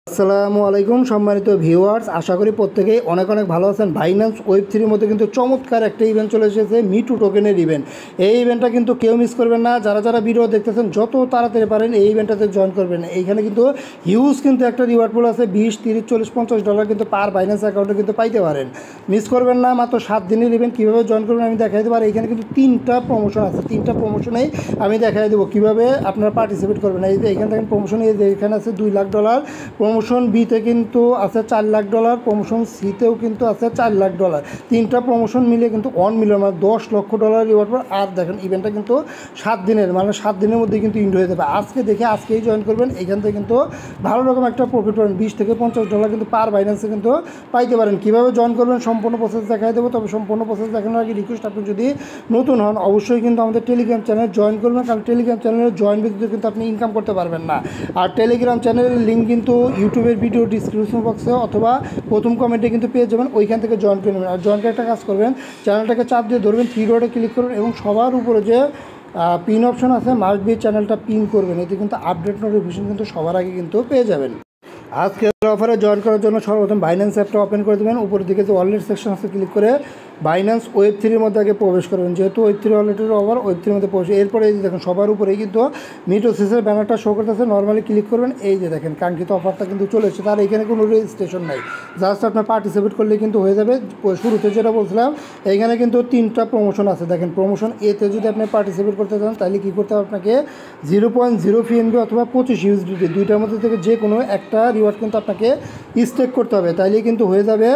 আসসালামু আলাইকুম সম্মানিত ভিউয়ার্স, আশা করি প্রত্যেকেই অনেক অনেক ভালো আছেন। বাইন্যান্স ওয়েব3 মধ্যে কিন্তু চমৎকার একটা ইভেন্ট চলে এসেছে, মিটু টোকেনের ইভেন্ট। এই ইভেন্টটা কিন্তু কেউ মিস করবেন না। যারা যারা ভিডিও দেখতেছেন যত তাড়াতাড়ি পারেন এই ইভেন্টটাতে জয়েন করবেন। এইখানে কিন্তু হিউজ কিন্তু একটা রিওয়ার্ড পুল আছে, 20, 30, 40, $50 কিন্তু পার বাইন্যান্স অ্যাকাউন্টে কিন্তু পাইতে পারেন। মিস করবেন না। মাত্র 7 দিনের ইভেন্ট। কীভাবে জয়েন করবেন আমি দেখাই দেবো। আর এইখানে কিন্তু 3টা প্রমোশন আছে, 3টা প্রমোশনেই আমি দেখাই দেবো কীভাবে আপনারা পার্টিসিপেট করবেন। এই যে এখান থেকে প্রমোশন, এই যে এখানে আছে $2 লাখ, প্রমোশন বিতে কিন্তু আছে $4 লাখ, প্রমোশন সিতেও কিন্তু আছে $4 লাখ। 3টা প্রমোশন মিলে কিন্তু $1 মিলিয়ন মানে $10 লক্ষ রিওয়ার্ড। আর দেখেন ইভেন্টটা কিন্তু 7 দিনের, মানে 7 দিনের মধ্যে কিন্তু ইন্ড হয়ে যাবে। আজকে দেখে আজকেই জয়েন করবেন। এখান থেকে কিন্তু ভালো রকম একটা প্রফিট পাবেন, $20 থেকে $50 কিন্তু পার বাইন্যান্সে কিন্তু পাইতে পারেন। কীভাবে জয়েন করবেন সম্পূর্ণ প্রসেস দেখাই দেবো। তবে সম্পূর্ণ প্রসেস দেখানোর আগে রিকোয়েস্ট, আপনি যদি নতুন হন অবশ্যই কিন্তু আমাদের টেলিগ্রাম চ্যানেল জয়েন করবেন, কারণ টেলিগ্রাম চ্যানেলে জয়েন ব্যতীত কিন্তু আপনি ইনকাম করতে পারবেন না। আর টেলিগ্রাম চ্যানেলের লিঙ্ক কিন্তু ইউটিউবের ভিডিও ডিসক্রিপশন বক্সে অথবা প্রথম কমেন্টে কিন্তু পেয়ে যাবেন, ওইখান থেকে জয়েন করে নেবেন। আর জয়েন করে একটা কাজ করবেন, চ্যানেলটাকে চাপ দিয়ে ধরবেন, 3 ডটে ক্লিক করবেন এবং সবার উপরে যে পিন অপশন আছে মাস্ট বি চ্যানেলটা পিন করবেন। এতে কিন্তু আপডেট নোটিফিকেশন কিন্তু সবার আগে কিন্তু পেয়ে যাবেন। আজকের অফারে জয়েন করার জন্য সর্বপ্রথম বাইন্যান্স অ্যাপটা ওপেন করে দেবেন। উপরের দিকে যে ওয়ালেট সেকশন আছে ক্লিক করে বাইন্যান্স ওয়েব3 মধ্যে আগে প্রবেশ করবেন। যেহেতু ওয়েব3 ওয়ালেটের অফার, ওয়েব3 মধ্যে প্রবেশ। এরপরে এই যে দেখেন সবার উপরেই কিন্তু মিটোসিসের ব্যানারটা শো করতেছে, নর্মালি ক্লিক করবেন। এই যে দেখেন কাঙ্ক্ষিত অফারটা কিন্তু চলে এসেছে। তার এখানে কোনো রেজিস্ট্রেশন নাই, জাস্ট আপনার পার্টিসিপেট করলে কিন্তু হয়ে যাবে। শুরুতে যেটা বলছিলাম, এইখানে কিন্তু 3টা প্রমোশন আছে। দেখেন প্রমোশন এতে যদি আপনি পার্টিসিপেট করতে চান তাহলে কী করতে হবে, আপনাকে 0.0 পিএনবি অথবা 25 ইউএসডিটি দুইটার মধ্যে থেকে যে কোনো একটা রিওয়ার্ড কিন্তু আপনাকে স্টেক করতে হবে, তাইলেই কিন্তু হয়ে যাবে।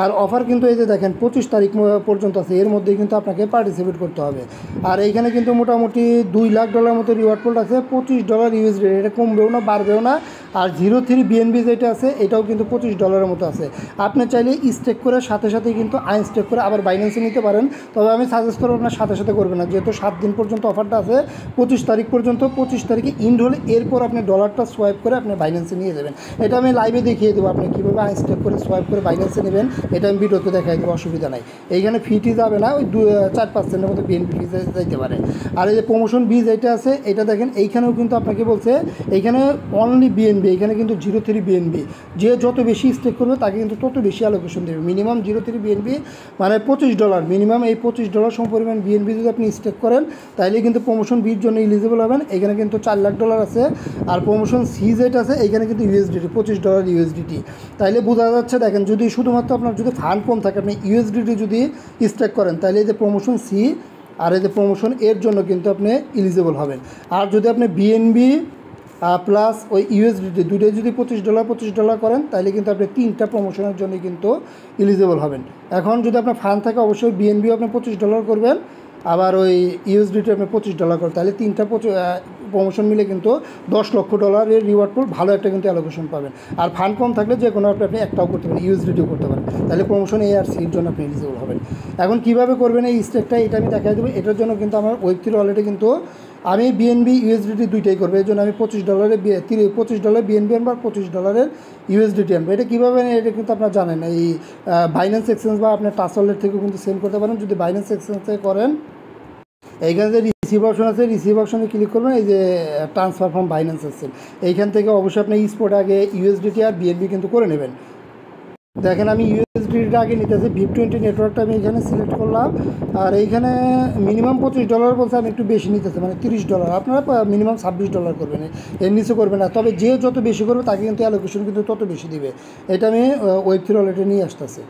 আর অফার কিন্তু এই যে দেখেন 25 তারিখ পর্যন্ত আছে, এর মধ্যেই কিন্তু আপনাকে পার্টিসিপেট করতে হবে। আর এইখানে কিন্তু মোটামুটি $2 লাখ মতো রিওয়ার্ড পোল আছে, $25 ইউএসডি। এটা কমবেও না বাড়বেও না। আর 0.3 বিএনবি যেটা আছে এটাও কিন্তু $25 মতো আছে। আপনি চাইলে স্টেক করে সাথে সাথেই কিন্তু আনস্টেক করে আবার বাইন্যান্সে নিতে পারেন। তবে আমি সাজেস্ট করবো আপনার সাথে সাথে করবেন না, যেহেতু 7 দিন পর্যন্ত অফারটা আছে, 25 তারিখ পর্যন্ত। 25 তারিখে ইন্ড হলে এরপর আপনি ডলারটা সোয়াইপ করে আপনি বাইন্যান্সে নিয়ে যাবেন। এটা আমি লাইভে দেখিয়ে দেবো আপনি কীভাবে আনস্টেক করে সোয়াইপ করে বাইন্যান্সে নেবেন। এটা আমি ভিডিওতে দেখাই দেবো, অসুবিধা নাই। এইখানে ফিটি যাবে না, ওই 4% মতো বিএনপি ফি যাইতে পারে। আর এই যে প্রমোশন বি যেটা আছে এটা দেখেন, এইখানেও কিন্তু আপনাকে বলছে এইখানে অনলি বিএনবি, এখানে কিন্তু 0.3 বিএনবি। যে যত বেশি স্টেক করবে তাকে কিন্তু তত বেশি অ্যালোকেশন দেবে। মিনিমাম 0.3 বিএনবি মানে $25। মিনিমাম এই $25 সমপরিমাণ বিএনবি যদি আপনি স্টেক করেন তাহলে কিন্তু প্রমোশন বির জন্য এলিজিবল হবেন। এখানে কিন্তু $4 লাখ আছে। আর প্রমোশন সি যেটা আছে এইখানে কিন্তু ইউএসডিটি $25 ইউএসডিটি। তাইলে বোঝা যাচ্ছে দেখেন, যদি শুধুমাত্র আপনার যদি ফান্ড কম থাকে আপনি ইউএসডিটি যদি স্টেক করেন তাহলে এই যে প্রমোশন সি আর এই যে প্রমোশন এর জন্য কিন্তু আপনি এলিজিবল হবেন। আর যদি আপনি বিএনবি প্লাস ওই ইউএসডিটি দুটোই যদি $25 করেন তাহলে কিন্তু আপনি 3টা প্রমোশনের জন্য কিন্তু এলিজিবল হবেন। এখন যদি আপনার ফান্ড থাকে অবশ্যই বিএনবিও আপনি $25 করবেন, আবার ওই ইউএসডিটি আপনি $25 করেন, তাহলে 3টা প্রমোশন মিলে কিন্তু $10 লক্ষ রিওয়ার্ড পুল ভালো একটা কিন্তু অ্যালোকেশন পাবেন। আর ফান্ড কম থাকলে যে কোনো আপনি একটাও করতে পারেন, ইউএসডিটিও করতে পারেন, তাহলে প্রমোশন এ আর সির জন্য আপনি এলিজিবল হবেন। এখন কীভাবে করবেন এই স্টেকটা এটা আমি দেখাই দেবো। এটার জন্য কিন্তু আমার ওয়েব3 ওয়ালেটে কিন্তু আমি বিএনবি ইউএসডিটি দুইটাই করবো। এই জন্য আমি $25 বিএনবি আনবো আর $25 ইউএসডিটি আনবো। এটা কীভাবে এটা কিন্তু আপনারা জানেন, এই বাইন্যান্স এক্সচেঞ্জ বা আপনার টাচ ওয়ালেট থেকে কিন্তু সেন্ড করতে পারেন। যদি বাইন্যান্স এক্সচেঞ্জ থেকে করেন, এইখানে যে রিসিভ অপশন আছে রিসিভ অপশনে ক্লিক করবেন। এই যে ট্রান্সফার ফ্রম বাইন্যান্স এক্সচেঞ্জ, এইখান থেকে অবশ্যই আপনি স্পটে আগে ইউএসডিটি আর বিএনবি কিন্তু করে নেবেন। দেখেন আমি ইউএসডিটা আগে নিতেছি, VIP20 নেটওয়ার্কটা আমি এখানে সিলেক্ট করলাম। আর এইখানে মিনিমাম $25 বলছে, আমি একটু বেশি নিতেছি মানে $30। আপনারা মিনিমাম $26 করবেন, এর নিচে করবেন না। তবে যে যত বেশি করবে তাকে কিন্তু অ্যালোকেশন কিন্তু তত বেশি দিবে। এটা আমি ওয়েব3 ওয়ালেটে নিয়ে আসতেছি।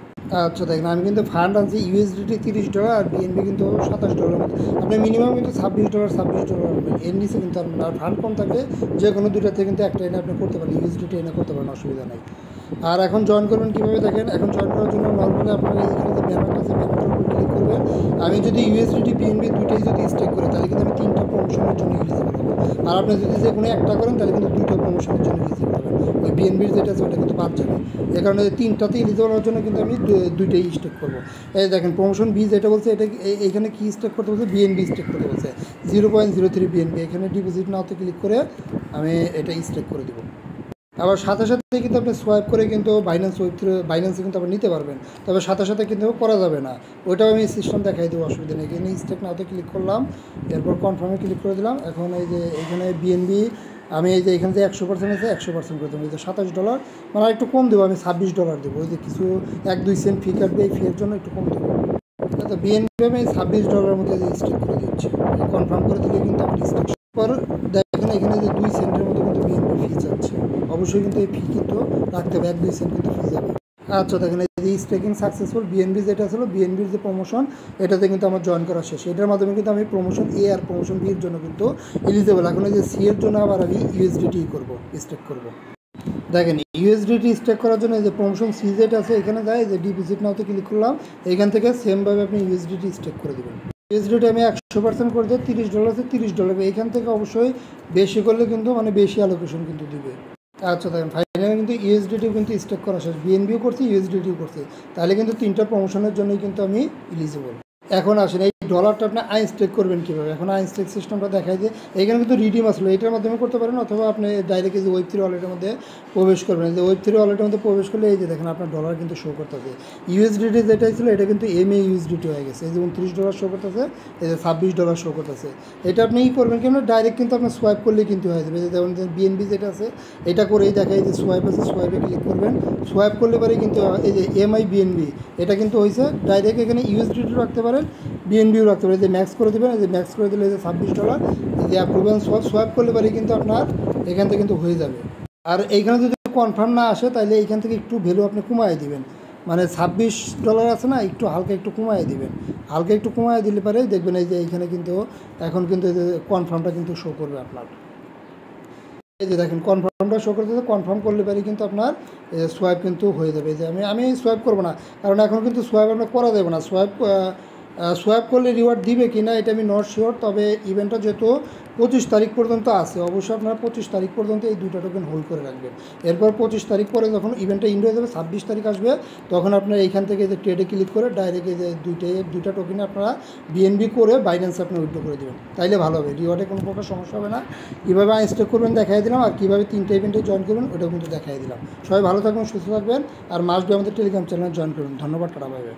আচ্ছা দেখেন আমি কিন্তু ফান্ড আনছি ইউএসডিটি $30 আর বিএনবি কিন্তু $27। আপনি মিনিমাম কিন্তু $26 আনবেন, এর নিচে কিন্তু আপনার। আর ফান্ড কম থাকলে যে কোনো দুইটাতে কিন্তু একটা এনে আপনি করতে পারেন, ইউএসডিটি এনে করতে পারেন, অসুবিধা নেই। আর এখন জয়েন করবেন কীভাবে দেখেন, এখন জয়েন করার জন্য নর্মালি আপনার এখানে যে ব্যানারটা আছে ব্যানারটার উপর ক্লিক করবেন। আমি যদি ইউএসডিটি বিএনবি দুইটাই যদি স্টেক করি তাহলে কিন্তু আমি 3টা প্রমোশনের জন্য এলিজিবল হবো। আর আপনি যদি যে কোনো একটা করেন তাহলে কিন্তু 2টা প্রমোশনের জন্য এলিজিবল হবেন। ওই বিএনবির যেটা আছে ওটা কিন্তু বাদ যাবে। এই কারণে 3টাতে এলিজিবল হওয়ার জন্য কিন্তু আমি দুইটাই স্টেক করবো। এই দেখেন প্রমোশন বি যেটা বলছে এটা এইখানে কি স্টেক করতে বলছে, বিএনবি স্টেক করতে বলছে 0.03 বিএনবি। এখানে ডিপোজিট নাওতে ক্লিক করে আমি এটা স্টেক করে দেবো। আবার সাথে সাথে কিন্তু আপনি সোয়াইপ করে কিন্তু বাইন্যান্সে কিন্তু আপনি নিতে পারবেন। তবে সাথে সাথে কিন্তু করা যাবে না, ওইটাও আমি সিস্টেম দেখাই দেবো, অসুবিধা নেই। এখানে স্টেক নাওতে ক্লিক করলাম, এরপর কনফার্মে ক্লিক করে দিলাম। এখন এই যে এখানে বিএনবি আমি এই যে এখানে যে 100% আছে 100% করে দেবো, এই যে $27 মানে একটু কম দেবো, আমি $26 দেবো। ওই যে কিছু 1-2 সেন্ট ফি কাটবে, এই ফিয়ের জন্য একটু কম দেবো। তো বিএনপি আমি $26 মধ্যে স্টেক করে দিচ্ছি, কনফার্ম করে দিলে কিন্তু আমার স্টেক পর দেখেন এখানে যে 2 সেন্টের মতো কিন্তু বিএনপি ফি যাচ্ছে। অবশ্যই কিন্তু এই ফি কিন্তু রাখতে হবে, 1-2 সেন্ট কিন্তু ফি যাবে। আচ্ছা দেখেন এই যে স্টেকিং সাকসেসফুল, বিএনবি যেটা ছিল বিএনবির যে প্রমোশন এটাতে কিন্তু আমার জয়েন করা শেষ। এটার মাধ্যমে কিন্তু আমি প্রমোশন এ আর প্রমোশন বির জন্য কিন্তু এলিজিবল। এখন এই যে সি এর জন্য আবার আমি ইউএসডিটি করবো, স্টেক করবো। দেখেন ইউএসডিটি স্টেক করার জন্য যে প্রমোশন সি যেটা আছে এখানে যায় যে ডিপোজিট নাওতে ক্লিক করলাম, এখান থেকে সেমভাবে আপনি ইউএসডিটি স্টেক করে দেবেন। ইউএসডিটি আমি 100% করে দিই, $30 আছে $30। এইখান থেকে অবশ্যই বেশি করলে কিন্তু মানে বেশি অ্যালোকেশন কিন্তু দিবে। আচ্ছা দেখেন ফাইনালি কিন্তু ইউএসডিটিও কিন্তু স্টেক করা শেষ, বিএনবিও করছি ইউএসডিটিও করছি, তাহলে কিন্তু 3টা প্রমোশনের জন্যই কিন্তু আমি এলিজিবল। এখন আসেন এই ডলারটা আপনি আইনস্টেক করবেন কীভাবে, এখন আইনস্টেক সিস্টেমটা দেখাই দিয়ে এখানে কিন্তু রিডিম আসলো, এটার মাধ্যমে করতে পারেন, অথবা আপনি ডাইরেক্ট এই যে Web3 ওয়ালেটের মধ্যে প্রবেশ করবেন। এই যে Web3 ওয়ালেটের মধ্যে প্রবেশ করলে এই যে দেখেন আপনার ডলার কিন্তু শো করতেছে। ইউএসডিটি যেটাই ছিল এটা কিন্তু MAUSDT হয়ে গেছে, এই যে $29 শো করতেছে, এই যে $26 শো করতেছে। এটা আপনি করবেন কি আপনার ডাইরেক্ট কিন্তু আপনার সোয়াইপ করলেই কিন্তু হয়ে যাবে। যেমন বিএনবি যেটা আছে এটা করেই দেখাই যে সোয়াইপ আছে, সোয়াইপে ক্লিক করবেন, সোয়াইপ করলে পরে কিন্তু এই যে MIBNB এটা কিন্তু হয়েছে। ডাইরেক্ট এখানে ইউএসডিটি রাখতে পারেন, বিএনবিও রাখতে পারেন। এই যে ম্যাক্স করে দেবেন, এই যে ম্যাক্স করে দিলে এই যে $26, এই যে অ্যাপ্রুভেন সোয়াইপ করলে পরে কিন্তু আপনার এখান থেকে কিন্তু হয়ে যাবে। আর এইখানে যদি কনফার্ম না আসে তাহলে এইখান থেকে একটু ভ্যালু আপনি কমাই দিবেন, মানে $26 আছে না, একটু হালকা একটু কমাই দিবেন। হালকা একটু কমাই দিলে পরে দেখবেন এই যে এইখানে কিন্তু এখন কিন্তু এই যে কনফার্মটা কিন্তু শো করবে আপনার। এই যে দেখেন কনফার্মটা শো করতেছে, কনফার্ম করলে পারি কিন্তু আপনার সোয়াইপ কিন্তু হয়ে যাবে। যে আমি সোয়াইপ করবো না, কারণ এখন কিন্তু সোয়াইপ আপনার করা যাবে না। সোয়াইপ করলে রিওয়ার্ড দিবে কি না এটা আমি নট শিওর, তবে ইভেন্টটা যেহেতু 25 তারিখ পর্যন্ত আছে, অবশ্যই আপনারা 25 তারিখ পর্যন্ত এই 2টা টোকেন হোল্ড করে রাখবেন। এরপর 25 তারিখ পরে যখন ইভেন্টটা ইন্ড হয়ে যাবে, 26 তারিখ আসবে, তখন আপনারা এইখান থেকে যে ট্রেডে ক্লিক করে ডাইরেক্ট এই যে দুইটা টোকেনে আপনারা বিএনবি করে বাইন্যান্সে আপনি উইথড্র করে দেবেন, তাইলে ভালো হবে। রিওয়ার্ডে কোনো প্রকার সমস্যা হবে না। কীভাবে আনস্টেক করবেন দেখাই দিলাম, আর কীভাবে 3টা ইভেন্টে জয়েন করবেন ওটাও কিন্তু দেখাই দিলাম। সবাই ভালো থাকবেন, সুস্থ থাকবেন, আর মাস্ট বি আমাদের টেলিগ্রাম চ্যানেলে জয়েন করবেন। ধন্যবাদ, টাটা, বাই বাই।